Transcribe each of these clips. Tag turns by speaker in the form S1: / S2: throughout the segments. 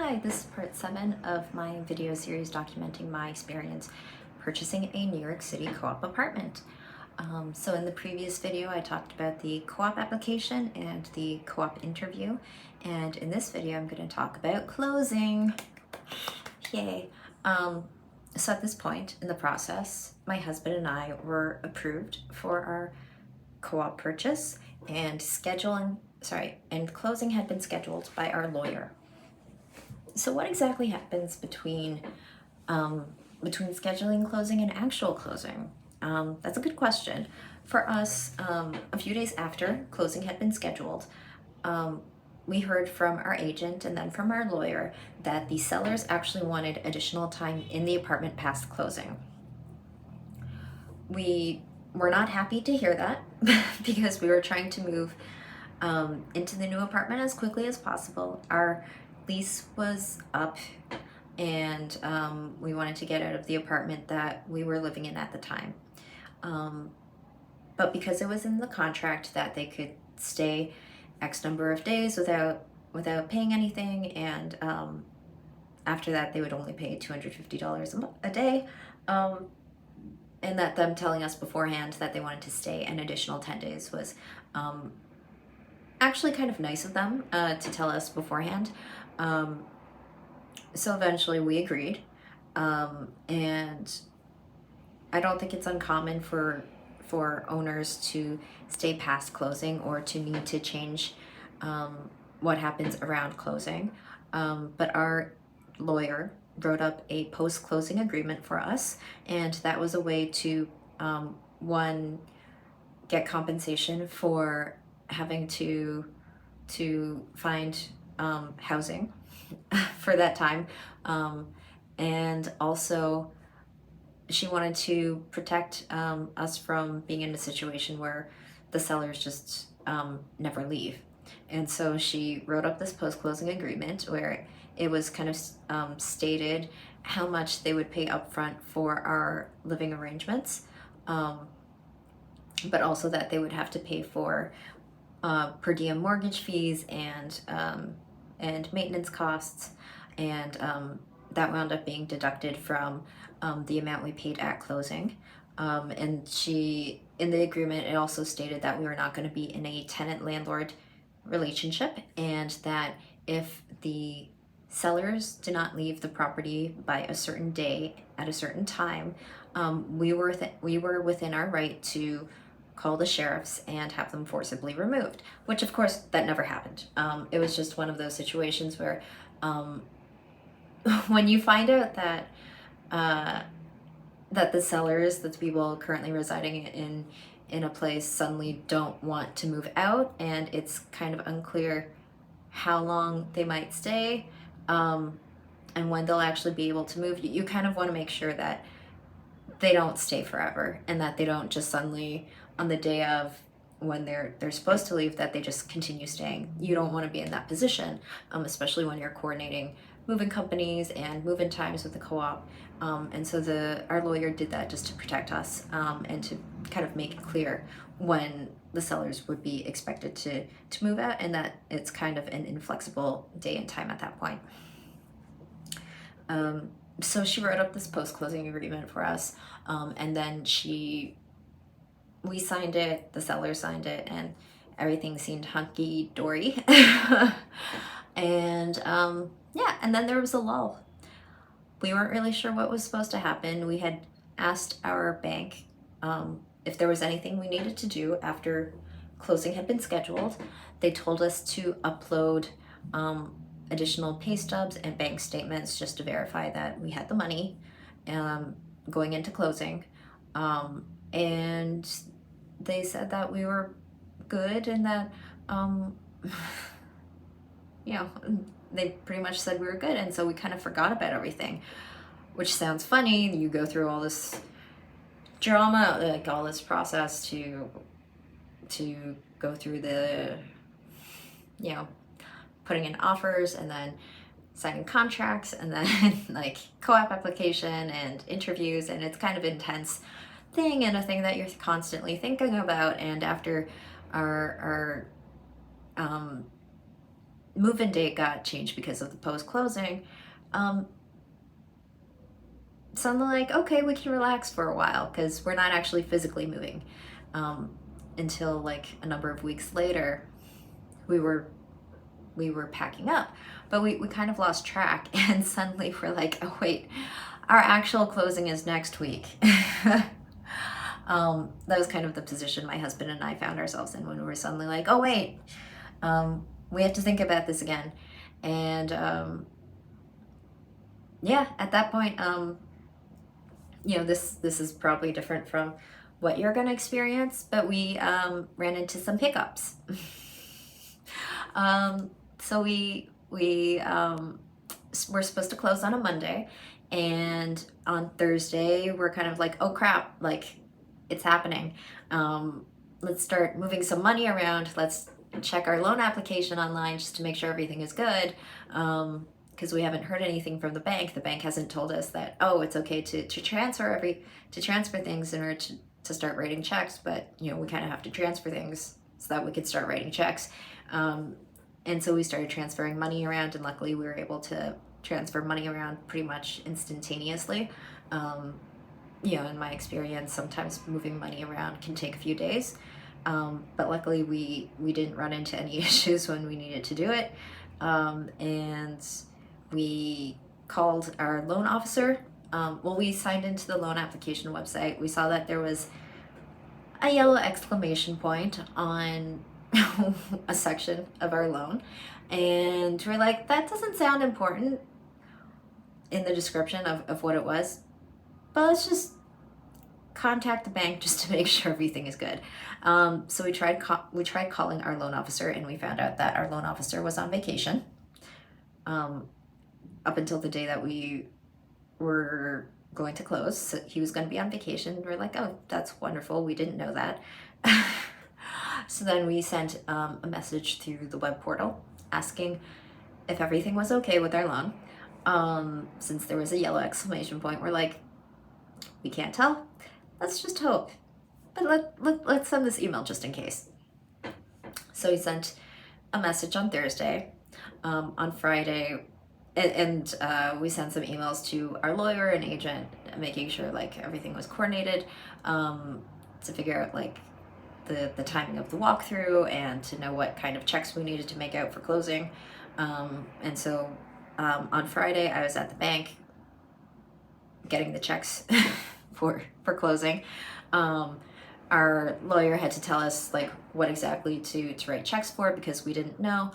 S1: Hi, this is part 7 of my video series documenting my experience purchasing a New York City co-op apartment. So in the previous video, I talked about the co-op application and the co-op interview, and in this video, I'm going to talk about closing. Yay! So at this point in the process, my husband and I were approved for our co-op purchase, and closing had been scheduled by our lawyer. So what exactly happens between scheduling closing and actual closing? That's a good question. For us, a few days after closing had been scheduled, we heard from our agent and then from our lawyer that the sellers actually wanted additional time in the apartment past closing. We were not happy to hear that because we were trying to move into the new apartment as quickly as possible. Our lease was up and we wanted to get out of the apartment that we were living in at the time. But because it was in the contract that they could stay X number of days without paying anything, and after that they would only pay $250 a day, and that them telling us beforehand that they wanted to stay an additional 10 days was actually kind of nice of them to tell us beforehand. So eventually we agreed, and I don't think it's uncommon for owners to stay past closing or to need to change what happens around closing. But our lawyer wrote up a post-closing agreement for us, and that was a way to one, get compensation for having to find housing for that time, and also she wanted to protect us from being in a situation where the sellers just never leave. And so she wrote up this post-closing agreement where it was kind of stated how much they would pay upfront for our living arrangements, but also that they would have to pay for per diem mortgage fees and maintenance costs, and that wound up being deducted from the amount we paid at closing. And in the agreement, it also stated that we were not going to be in a tenant-landlord relationship, and that if the sellers did not leave the property by a certain day at a certain time, we were within our right to call the sheriffs and have them forcibly removed, which of course that never happened. It was just one of those situations where when you find out that the sellers, that the people currently residing in a place suddenly don't want to move out, and it's kind of unclear how long they might stay, and when they'll actually be able to move, you kind of want to make sure that they don't stay forever, and that they don't just suddenly, on the day of when they're supposed to leave, that they just continue staying. You don't want to be in that position, especially when you're coordinating moving companies and move-in times with the co-op. And so our lawyer did that just to protect us, and to kind of make it clear when the sellers would be expected to move out, and that it's kind of an inflexible day and time at that point. So she wrote up this post-closing agreement for us, and then we signed it, the seller signed it, and everything seemed hunky-dory. And yeah, and then there was a lull. We weren't really sure what was supposed to happen. We had asked our bank if there was anything we needed to do after closing had been scheduled. They told us to upload additional pay stubs and bank statements just to verify that we had the money going into closing. And they said that we were good, and that they pretty much said we were good, and so we kind of forgot about everything, which sounds funny. You go through all this drama, like all this process to go through the putting in offers and then signing contracts and then like co-op application and interviews, and it's kind of intense thing and a thing that you're constantly thinking about. And after our move-in date got changed because of the post-closing, suddenly like, okay, we can relax for a while because we're not actually physically moving. Until like a number of weeks later, we were packing up, but we kind of lost track, and suddenly we're like, oh wait, our actual closing is next week. That was kind of the position my husband and I found ourselves in when we were suddenly like, oh wait, we have to think about this again. And yeah, at that point, this is probably different from what you're going to experience, but we ran into some hiccups. So we we're supposed to close on a Monday, and on Thursday we're kind of like, oh crap, like it's happening. Let's start moving some money around. Let's check our loan application online just to make sure everything is good. Because we haven't heard anything from the bank. The bank hasn't told us that, oh, it's okay to transfer things in order to start writing checks, but we kind of have to transfer things so that we could start writing checks. And so we started transferring money around, and luckily we were able to transfer money around pretty much instantaneously. In my experience, sometimes moving money around can take a few days. But luckily we didn't run into any issues when we needed to do it. And we called our loan officer. We signed into the loan application website. We saw that there was a yellow exclamation point on a section of our loan, and we're like, that doesn't sound important in the description of what it was, but let's just contact the bank just to make sure everything is good. So we tried calling our loan officer, and we found out that our loan officer was on vacation up until the day that we were going to close. So he was going to be on vacation. We're like, oh, that's wonderful. We didn't know that. So then we sent a message through the web portal asking if everything was okay with our loan. Since there was a yellow exclamation point, we're like, we can't tell. Let's just hope. But let's send this email just in case. So we sent a message on Thursday. On Friday, and we sent some emails to our lawyer and agent, making sure like everything was coordinated, to figure out like the timing of the walkthrough and to know what kind of checks we needed to make out for closing. And so on Friday, I was at the bank getting the checks for closing. Our lawyer had to tell us like what exactly to write checks for, because we didn't know.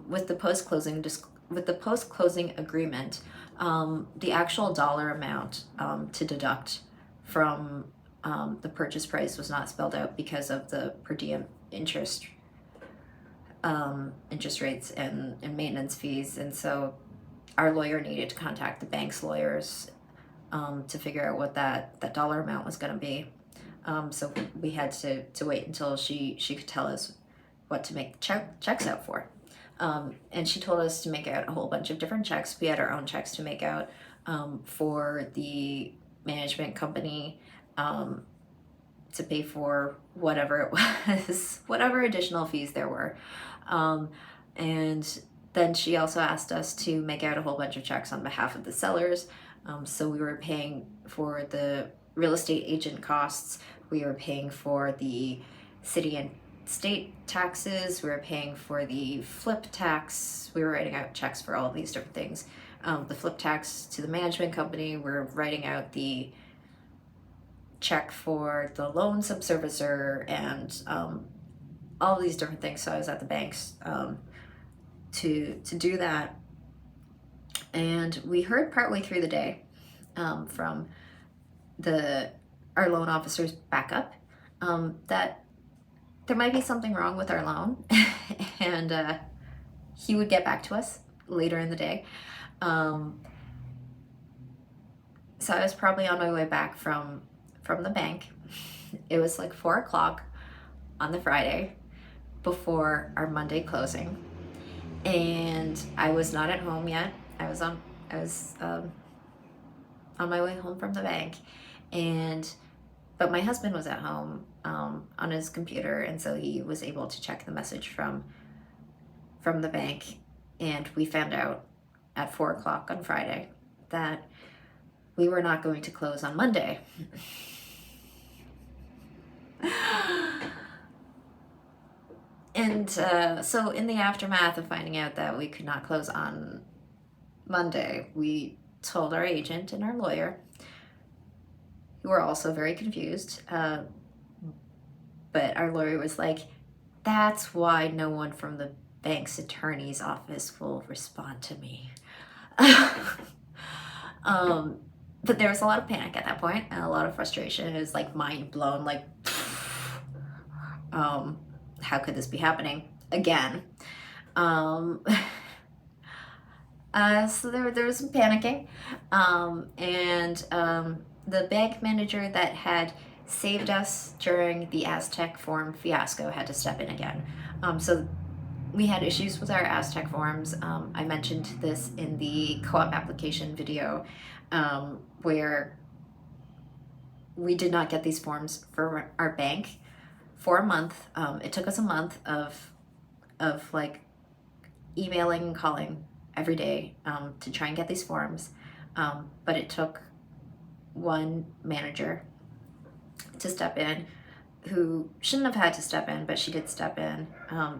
S1: With the post-closing agreement, the actual dollar amount to deduct from the purchase price was not spelled out because of the per diem interest rates and maintenance fees. And so our lawyer needed to contact the bank's lawyers to figure out what that dollar amount was going to be. So we had to wait until she could tell us what to make checks out for. And she told us to make out a whole bunch of different checks. We had our own checks to make out for the management company, to pay for whatever it was, whatever additional fees there were. And then she also asked us to make out a whole bunch of checks on behalf of the sellers. So we were paying for the real estate agent costs. We were paying for the city and state taxes. We were paying for the flip tax. We were writing out checks for all of these different things. The flip tax to the management company. We're writing out the check for the loan subservicer, and all of these different things. So I was at the banks to do that. And we heard partway through the day from our loan officer's backup that there might be something wrong with our loan, and he would get back to us later in the day. So I was probably on my way back from the bank. It was like 4:00 on the Friday before our Monday closing, and I was not at home yet. I was on my way home from the bank, but my husband was at home on his computer, and so he was able to check the message from the bank And we found out at 4 o'clock on Friday that we were not going to close on Monday. And so in the aftermath of finding out that we could not close on Monday, we told our agent and our lawyer, who were also very confused. But our lawyer was like, that's why no one from the bank's attorney's office will respond to me. But there was a lot of panic at that point and a lot of frustration. It was like mind blown, like, how could this be happening again? So there was some panicking, and the bank manager that had saved us during the Aztec form fiasco had to step in again. So we had issues with our Aztec forms. I mentioned this in the co-op application video, where we did not get these forms for our bank for a month. It took us a month of like emailing and calling every day to try and get these forms, but it took one manager to step in, who shouldn't have had to step in, but she did step in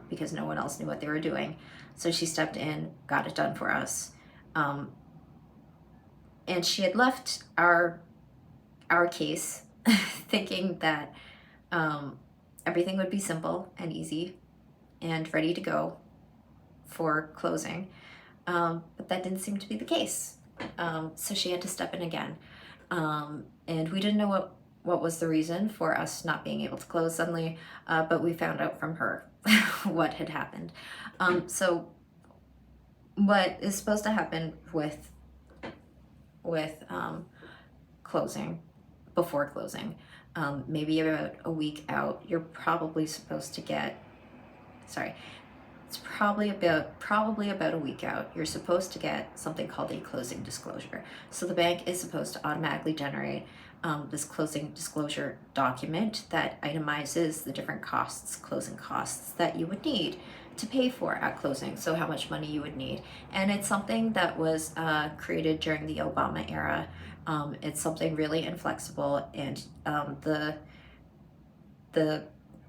S1: because no one else knew what they were doing. So she stepped in, got it done for us, and she had left our case thinking that everything would be simple and easy and ready to go for closing, but that didn't seem to be the case. So she had to step in again, and we didn't know what was the reason for us not being able to close suddenly, but we found out from her what had happened. So what is supposed to happen with closing, before closing, maybe about a week out, you're probably supposed to get, it's probably about a week out, you're supposed to get something called a closing disclosure. So the bank is supposed to automatically generate this closing disclosure document that itemizes the different closing costs that you would need to pay for at closing, so how much money you would need. And it's something that was created during the Obama era. It's something really inflexible, and the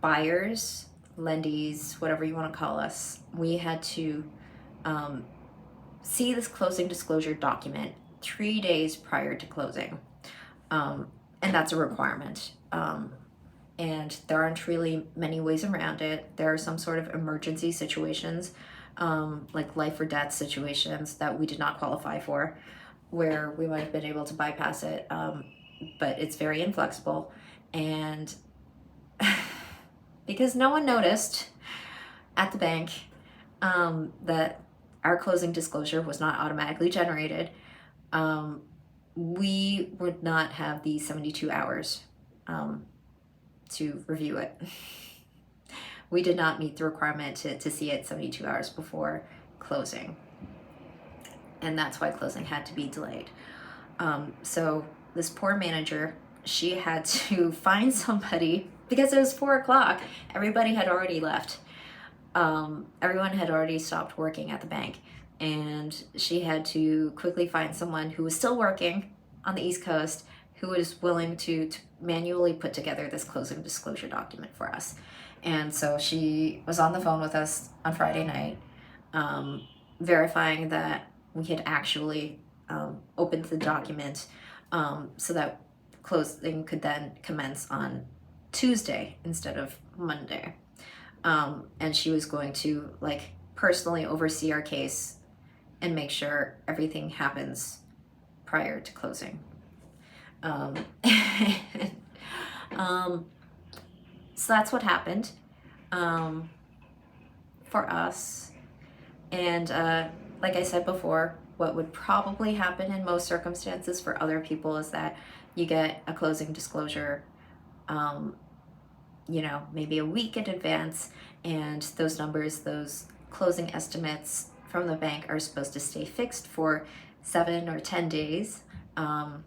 S1: buyers, lendees, whatever you want to call us, we had to see this closing disclosure document 3 days prior to closing. And that's a requirement. And there aren't really many ways around it. There are some sort of emergency situations, like life or death situations that we did not qualify for, where we might have been able to bypass it, but it's very inflexible. And because no one noticed at the bank that our closing disclosure was not automatically generated, we would not have the 72 hours to review it. We did not meet the requirement to see it 72 hours before closing. And that's why closing had to be delayed. So this poor manager, she had to find somebody, because it was 4 o'clock, everybody had already left. Everyone had already stopped working at the bank, and she had to quickly find someone who was still working on the East Coast, who was willing to manually put together this closing disclosure document for us. And so she was on the phone with us on Friday night, verifying that we had actually opened the document, so that closing could then commence on Tuesday instead of Monday. And she was going to personally oversee our case and make sure everything happens prior to closing. So that's what happened for us. And like I said before, what would probably happen in most circumstances for other people is that you get a closing disclosure, maybe a week in advance, and those numbers, those closing estimates from the bank, are supposed to stay fixed for 7 or 10 days. The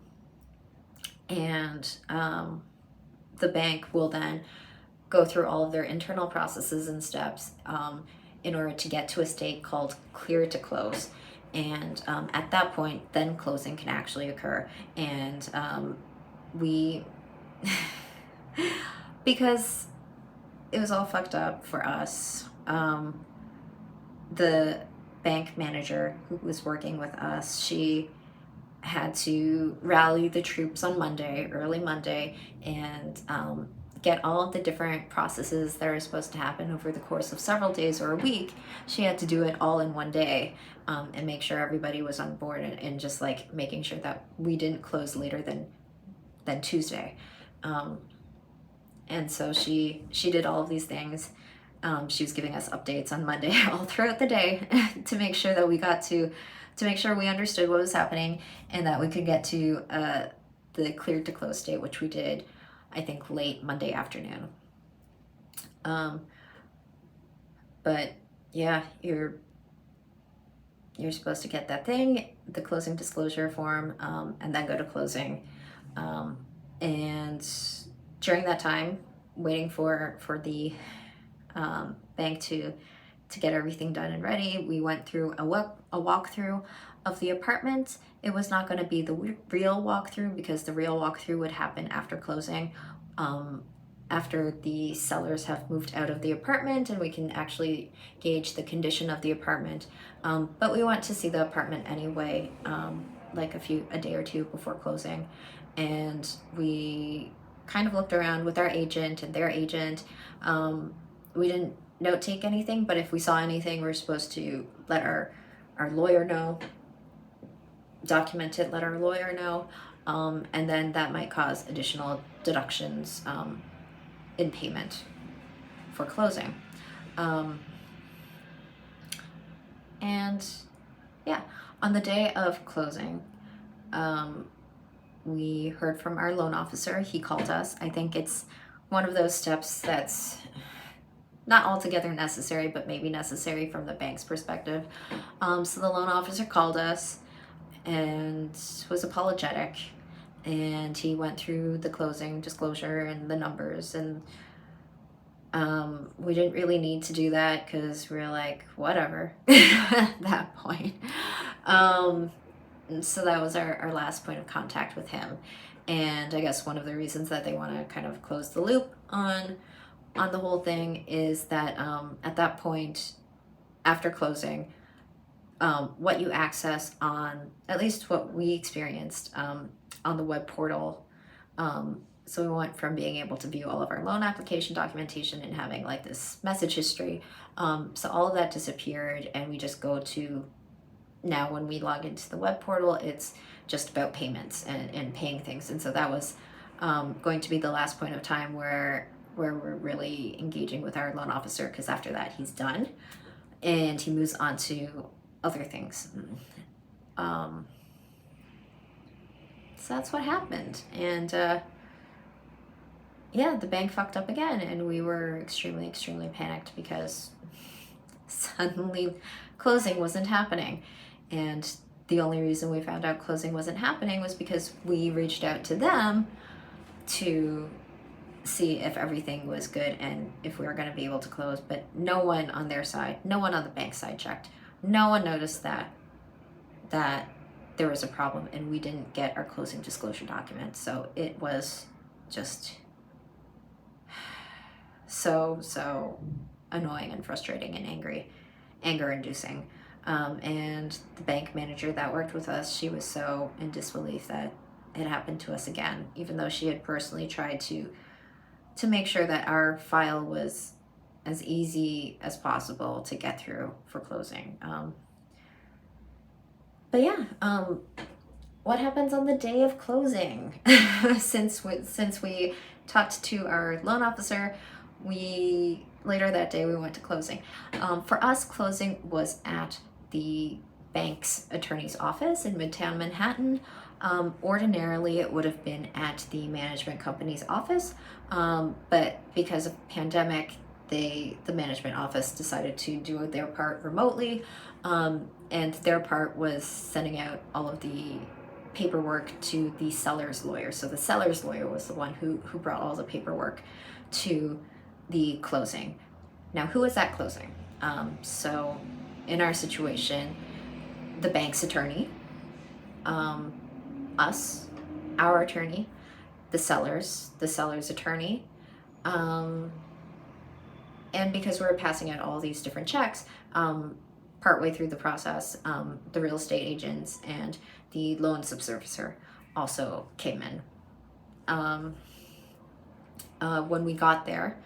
S1: bank will then go through all of their internal processes and steps, in order to get to a state called clear to close. And at that point, then closing can actually occur. And we, because it was all fucked up for us, the bank manager who was working with us, she had to rally the troops on Monday, early Monday, and get all of the different processes that are supposed to happen over the course of several days or a week. She had to do it all in one day, and make sure everybody was on board, and just like making sure that we didn't close later than Tuesday. And so she did all of these things. She was giving us updates on Monday all throughout the day to make sure that we got to make sure we understood what was happening and that we could get to the clear to close state, which we did, I think, late Monday afternoon. But yeah, you're supposed to get that thing, the closing disclosure form, and then go to closing. And during that time, waiting for the bank to get everything done and ready, we went through a walkthrough of the apartment. It was not going to be the real walkthrough, because the real walkthrough would happen after closing, after the sellers have moved out of the apartment and we can actually gauge the condition of the apartment. But we went to see the apartment anyway, like a day or two before closing, and we kind of looked around with our agent and their agent. We didn't note take anything, but if we saw anything, we were supposed to let our lawyer know, document it, let our lawyer know, and then that might cause additional deductions in payment for closing. And yeah, on the day of closing, we heard from our loan officer. He called us. I think it's one of those steps that's not altogether necessary, but maybe necessary from the bank's perspective. So the loan officer called us and was apologetic, and he went through the closing disclosure and the numbers, and we didn't really need to do that because we were like, whatever at that point. So that was our last point of contact with him. And I guess one of the reasons that they want to kind of close the loop on the whole thing is that at that point, after closing, what you access on, at least what we experienced on the web portal, so we went from being able to view all of our loan application documentation and having like this message history, so all of that disappeared, and we just go to, now when we log into the web portal, it's just about payments and paying things. And so that was going to be the last point of time where we're really engaging with our loan officer, because after that he's done and he moves on to other things. So that's what happened. And yeah, the bank fucked up again, and we were extremely, extremely panicked because suddenly closing wasn't happening. And the only reason we found out closing wasn't happening was because we reached out to them to see if everything was good and if we were going to be able to close. But no one on their side, no one on the bank side checked. No one noticed that there was a problem, and we didn't get our closing disclosure document. So it was just so annoying and frustrating and anger-inducing. And the bank manager that worked with us, she was so in disbelief that it happened to us again, even though she had personally tried to make sure that our file was as easy as possible to get through for closing. But yeah, what happens on the day of closing? Since we talked to our loan officer, later that day we went to closing. For us, closing was at the bank's attorney's office in Midtown Manhattan. Ordinarily, it would have been at the management company's office, but because of pandemic, the management office decided to do their part remotely, and their part was sending out all of the paperwork to the seller's lawyer. So the seller's lawyer was the one who brought all the paperwork to the closing. Now, who was at closing? So in our situation, the bank's attorney, um, us, our attorney, the seller's attorney, um, and because we were passing out all these different checks, partway through the process, the real estate agents and the loan subservicer also came in. When we got there,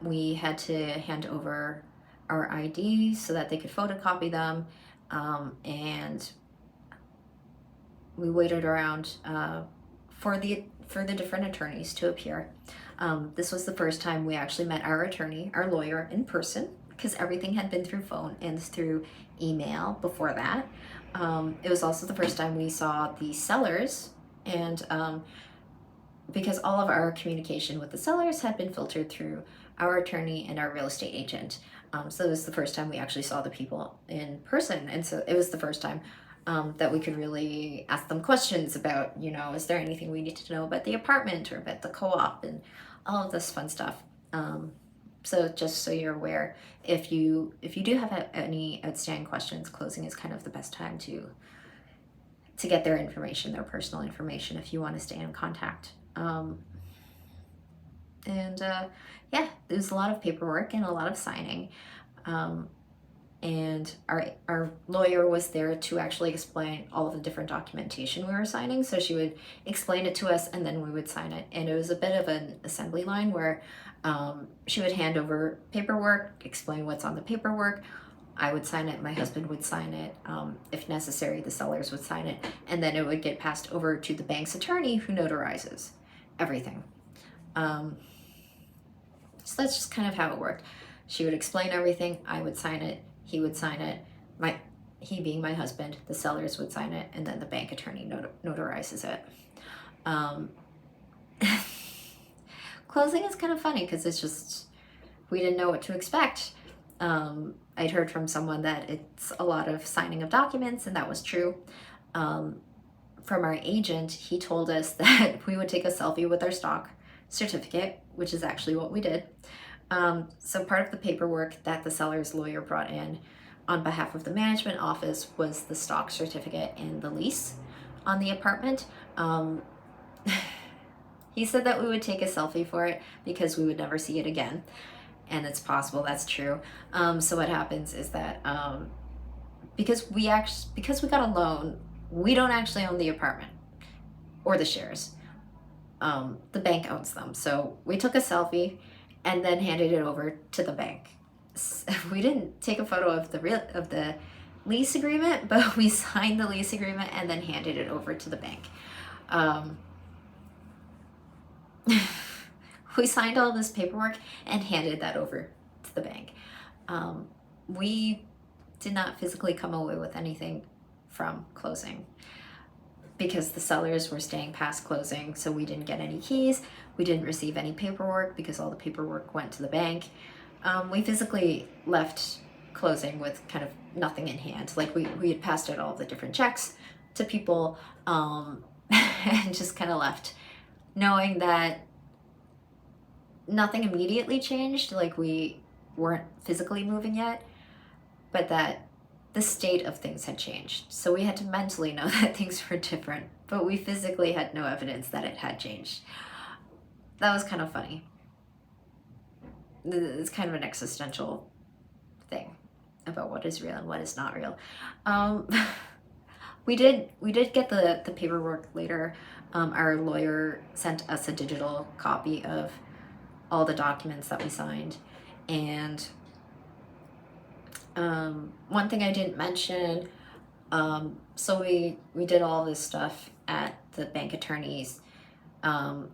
S1: we had to hand over our IDs so that they could photocopy them, and we waited around for the different attorneys to appear. This was the first time we actually met our attorney, our lawyer, in person, because everything had been through phone and through email before that. It was also the first time we saw the sellers, and because all of our communication with the sellers had been filtered through our attorney and our real estate agent. So it was the first time we actually saw the people in person, and so it was the first time that we could really ask them questions about, is there anything we need to know about the apartment or about the co-op and all of this fun stuff. So just so you're aware, if you do have any outstanding questions, closing is kind of the best time to get their information, their personal information, if you want to stay in contact. Yeah, there's a lot of paperwork and a lot of signing. And our lawyer was there to actually explain all of the different documentation we were signing. So she would explain it to us and then we would sign it. And it was a bit of an assembly line where she would hand over paperwork, explain what's on the paperwork. I would sign it, my husband would sign it. If necessary, the sellers would sign it. And then it would get passed over to the bank's attorney who notarizes everything. So that's just kind of how it worked. She would explain everything, I would sign it, he would sign it, he being my husband, the sellers would sign it, and then the bank attorney notarizes it. Closing is kind of funny because it's just, we didn't know what to expect. I'd heard from someone that it's a lot of signing of documents, and that was true. From our agent, he told us that we would take a selfie with our stock certificate, which is actually what we did. So part of the paperwork that the seller's lawyer brought in on behalf of the management office was the stock certificate and the lease on the apartment. He said that we would take a selfie for it because we would never see it again. And it's possible that's true. So what happens is that because we got a loan, we don't actually own the apartment or the shares. The bank owns them. So we took a selfie and then handed it over to the bank. We didn't take a photo of the lease agreement, but we signed the lease agreement and then handed it over to the bank. We signed all this paperwork and handed that over to the bank. We did not physically come away with anything from closing because the sellers were staying past closing, so we didn't get any keys. We didn't receive any paperwork because all the paperwork went to the bank. We physically left closing with kind of nothing in hand. Like we had passed out all the different checks to people, and just kind of left knowing that nothing immediately changed, like we weren't physically moving yet, but that the state of things had changed. So we had to mentally know that things were different, but we physically had no evidence that it had changed. That was kind of funny. It's kind of an existential thing about what is real and what is not real. We did get the paperwork later. Our lawyer sent us a digital copy of all the documents that we signed. And one thing I didn't mention, so we did all this stuff at the bank attorney's, and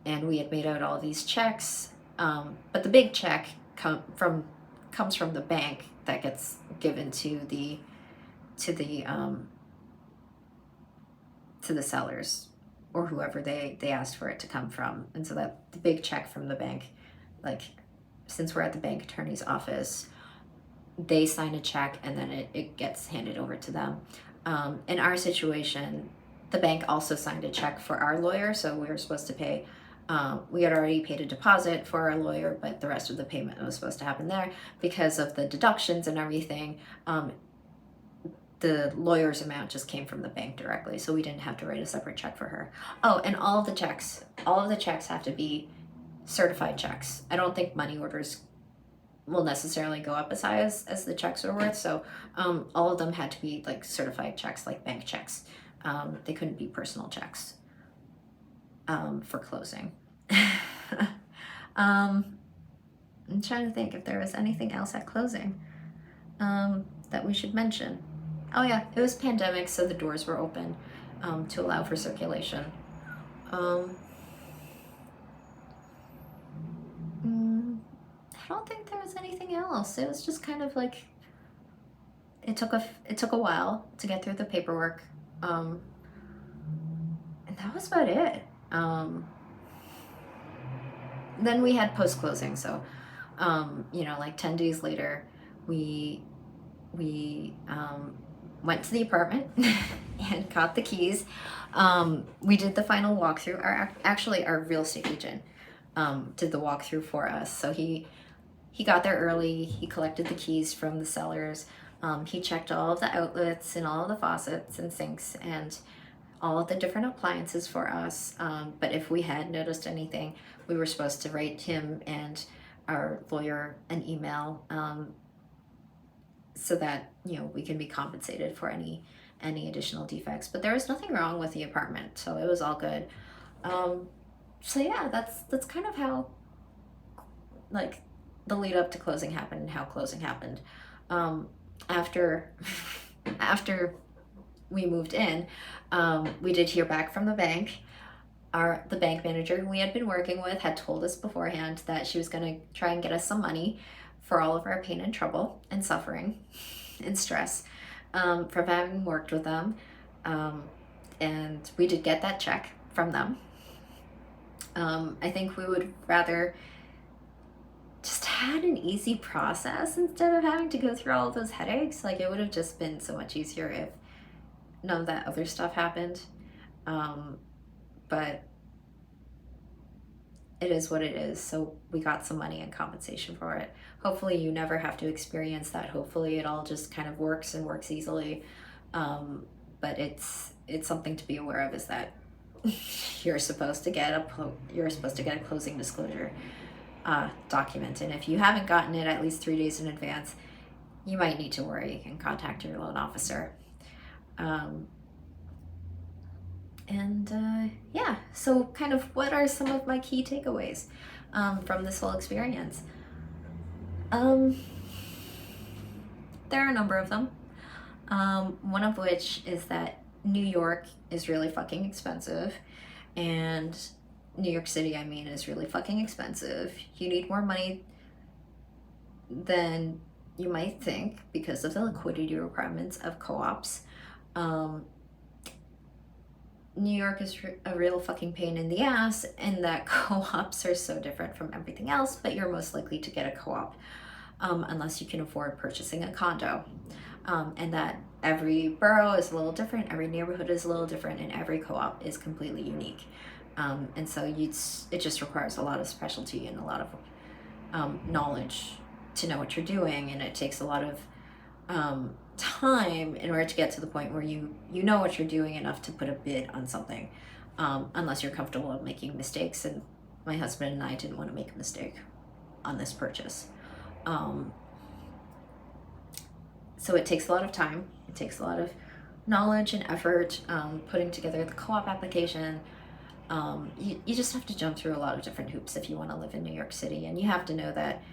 S1: we had made out all these checks, but the big check comes from the bank that gets given to the sellers or whoever they asked for it to come from. And so that the big check from the bank, like since we're at the bank attorney's office, they sign a check and then it gets handed over to them. In our situation, the bank also signed a check for our lawyer, so we were supposed to pay We had already paid a deposit for our lawyer, but the rest of the payment was supposed to happen there because of the deductions and everything. The lawyer's amount just came from the bank directly, so we didn't have to write a separate check for her. Oh, and all of the checks have to be certified checks. I don't think money orders will necessarily go up as high as the checks are worth, so all of them had to be like certified checks, like bank checks. They couldn't be personal checks for closing. I'm trying to think if there was anything else at closing that we should mention. Oh yeah, it was pandemic, so the doors were open to allow for circulation. I don't think there was anything else. It was just kind of like it took a while to get through the paperwork, and that was about it. Then we had post closing, so like 10 days later, we went to the apartment and got the keys. We did the final walkthrough. Our real estate agent did the walkthrough for us. So he got there early. He collected the keys from the sellers. He checked all of the outlets and all of the faucets and sinks and all of the different appliances for us. But if we had noticed anything, we were supposed to write him and our lawyer an email so that we can be compensated for any additional defects. But there was nothing wrong with the apartment, so it was all good. So yeah, that's kind of how like the lead up to closing happened and how closing happened. After we moved in, we did hear back from the bank. The bank manager who we had been working with had told us beforehand that she was going to try and get us some money for all of our pain and trouble and suffering and stress from having worked with them. And we did get that check from them. I think we would rather just had an easy process instead of having to go through all of those headaches. Like, it would have just been so much easier if none of that other stuff happened. But it is what it is. So we got some money in compensation for it. Hopefully you never have to experience that. Hopefully it all just kind of works and works easily. But it's something to be aware of, is that you're supposed to get a closing disclosure document. And if you haven't gotten it at least 3 days in advance, you might need to worry and contact your loan officer. Yeah, so kind of what are some of my key takeaways from this whole experience? There are a number of them. One of which is that New York is really fucking expensive, and New York City, I mean, is really fucking expensive. You need more money than you might think because of the liquidity requirements of co-ops. New York is a real fucking pain in the ass, and that co-ops are so different from everything else, but you're most likely to get a co-op unless you can afford purchasing a condo. And that every borough is a little different, every neighborhood is a little different, and every co-op is completely unique. And so it just requires a lot of specialty and a lot of knowledge to know what you're doing, and it takes a lot of time in order to get to the point where you know what you're doing enough to put a bid on something, unless you're comfortable with making mistakes. And my husband and I didn't want to make a mistake on this purchase. So it takes a lot of time, it takes a lot of knowledge and effort putting together the co-op application. You just have to jump through a lot of different hoops if you want to live in New York City, and you have to know that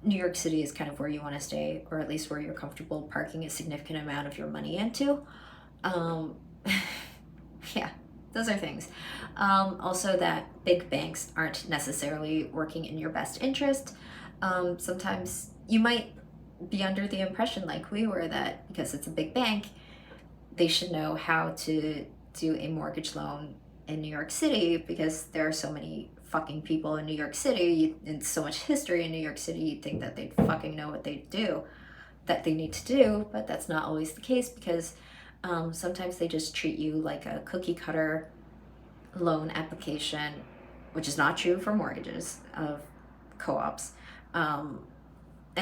S1: New York City is kind of where you want to stay, or at least where you're comfortable parking a significant amount of your money into. Yeah, those are things. Also, that big banks aren't necessarily working in your best interest. Sometimes you might be under the impression, like we were, that because it's a big bank, they should know how to do a mortgage loan in New York City, because there are so many fucking people in New York City and so much history in New York City. You'd think that they'd fucking know what they need to do, but that's not always the case, because sometimes they just treat you like a cookie cutter loan application which is not true for mortgages of co-ops. And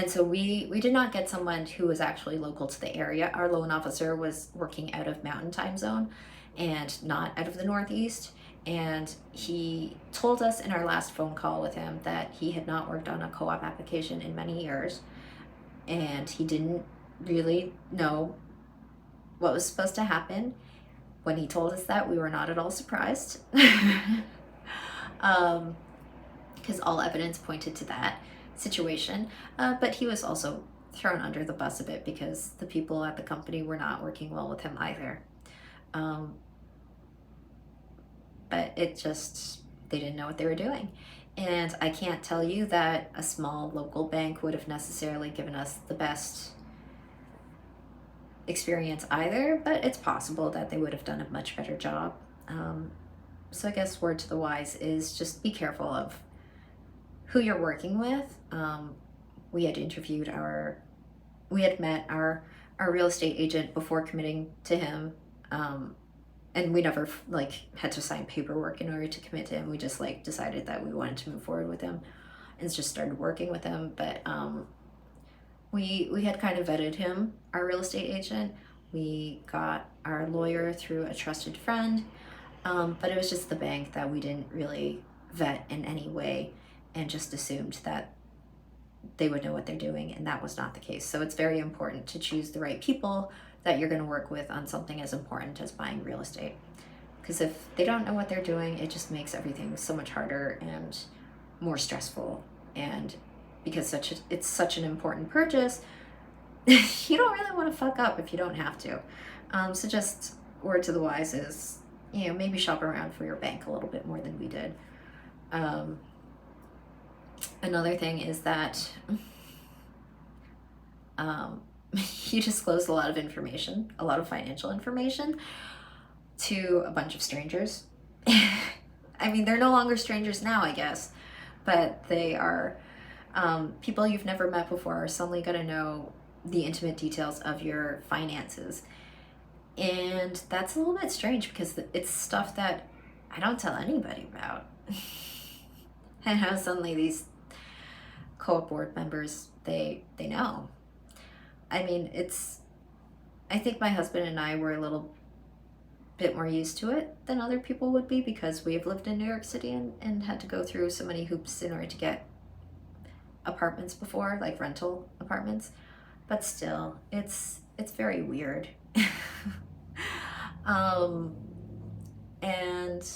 S1: so we did not get someone who was actually local to the area. Our loan officer was working out of Mountain Time Zone and not out of the Northeast. And he told us in our last phone call with him that he had not worked on a co-op application in many years, and he didn't really know what was supposed to happen. When he told us that, we were not at all surprised, because all evidence pointed to that situation. But he was also thrown under the bus a bit because the people at the company were not working well with him either. But it just, they didn't know what they were doing. And I can't tell you that a small local bank would have necessarily given us the best experience either, but it's possible that they would have done a much better job. So I guess word to the wise is just be careful of who you're working with. We had met our real estate agent before committing to him. And we never had to sign paperwork in order to commit to him. We just decided that we wanted to move forward with him and just started working with him. But we had kind of vetted him, our real estate agent. We got our lawyer through a trusted friend, but it was just the bank that we didn't really vet in any way and just assumed that they would know what they're doing, and that was not the case. So it's very important to choose the right people that you're going to work with on something as important as buying real estate. Because if they don't know what they're doing, it just makes everything so much harder and more stressful. And because it's such an important purchase, you don't really want to fuck up if you don't have to. So just word to the wise is, maybe shop around for your bank a little bit more than we did. Another thing is that you disclose a lot of information, a lot of financial information, to a bunch of strangers. I mean, they're no longer strangers now, I guess, but they are people you've never met before are suddenly going to know the intimate details of your finances. And that's a little bit strange because it's stuff that I don't tell anybody about. And how suddenly these co-op board members, they know. I mean, I think my husband and I were a little bit more used to it than other people would be because we have lived in New York City and had to go through so many hoops in order to get apartments before, like rental apartments. But still, it's very weird. And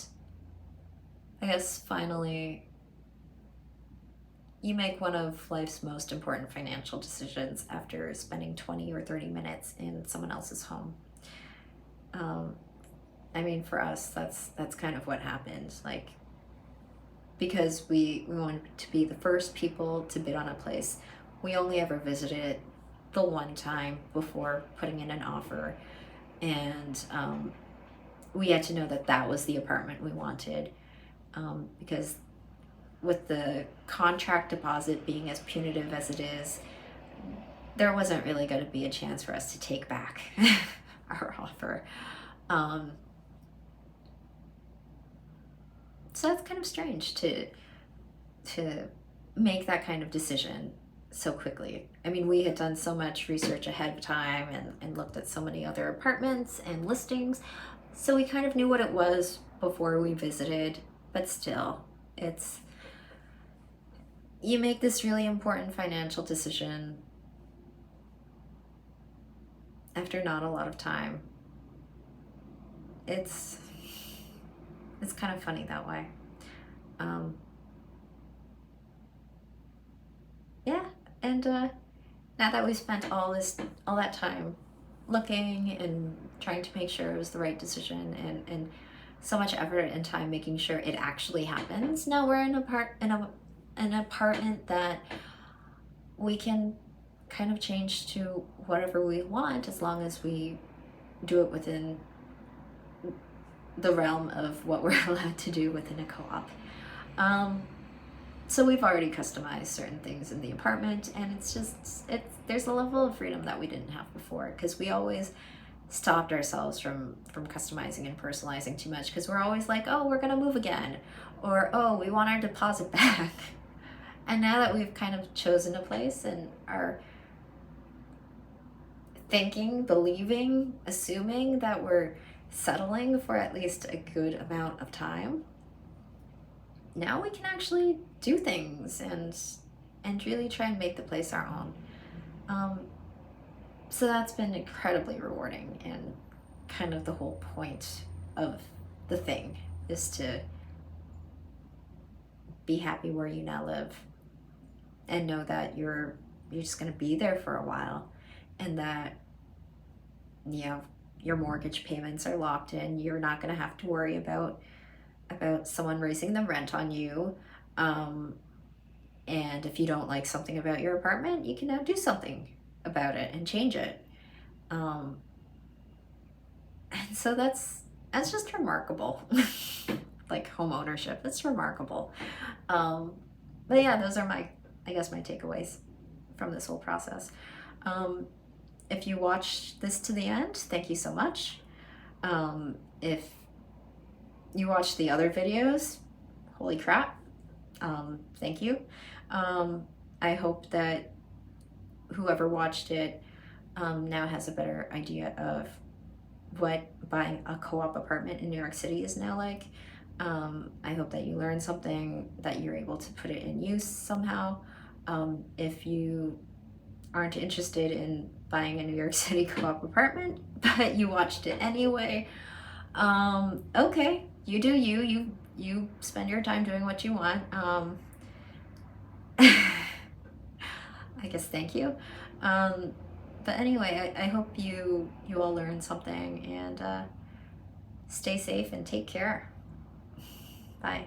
S1: I guess finally, you make one of life's most important financial decisions after spending 20 or 30 minutes in someone else's home. I mean, for us, that's kind of what happened. Because we wanted to be the first people to bid on a place, we only ever visited it the one time before putting in an offer. And we had to know that was the apartment we wanted, because with the contract deposit being as punitive as it is, there wasn't really going to be a chance for us to take back our offer. So that's kind of strange to make that kind of decision so quickly. I mean, we had done so much research ahead of time and looked at so many other apartments and listings, so we kind of knew what it was before we visited, but still, you make this really important financial decision after not a lot of time. It's kind of funny that way. Yeah, and now that we've spent all that time looking and trying to make sure it was the right decision and so much effort and time making sure it actually happens, now we're in an apartment that we can kind of change to whatever we want as long as we do it within the realm of what we're allowed to do within a co-op. So we've already customized certain things in the apartment, and there's a level of freedom that we didn't have before, because we always stopped ourselves from customizing and personalizing too much, because we're always like, oh, we're gonna move again, or oh, we want our deposit back. And now that we've kind of chosen a place and are thinking, believing, assuming that we're settling for at least a good amount of time, now we can actually do things and really try and make the place our own. So that's been incredibly rewarding, and kind of the whole point of the thing is to be happy where you now live, and know that you're just going to be there for a while, and that, you know, your mortgage payments are locked in. You're not going to have to worry about someone raising the rent on you. And if you don't like something about your apartment, you can now do something about it and change it. And so that's just remarkable. Like home ownership, it's remarkable. But yeah, those are my takeaways from this whole process. If you watched this to the end, thank you so much. If you watched the other videos, holy crap, thank you. I hope that whoever watched it now has a better idea of what buying a co-op apartment in New York City is now like. I hope that you learned something, that you're able to put it in use somehow. If you aren't interested in buying a New York City co-op apartment, but you watched it anyway, okay, you do you spend your time doing what you want. I guess thank you. But anyway, I hope you all learned something, and stay safe and take care. Bye.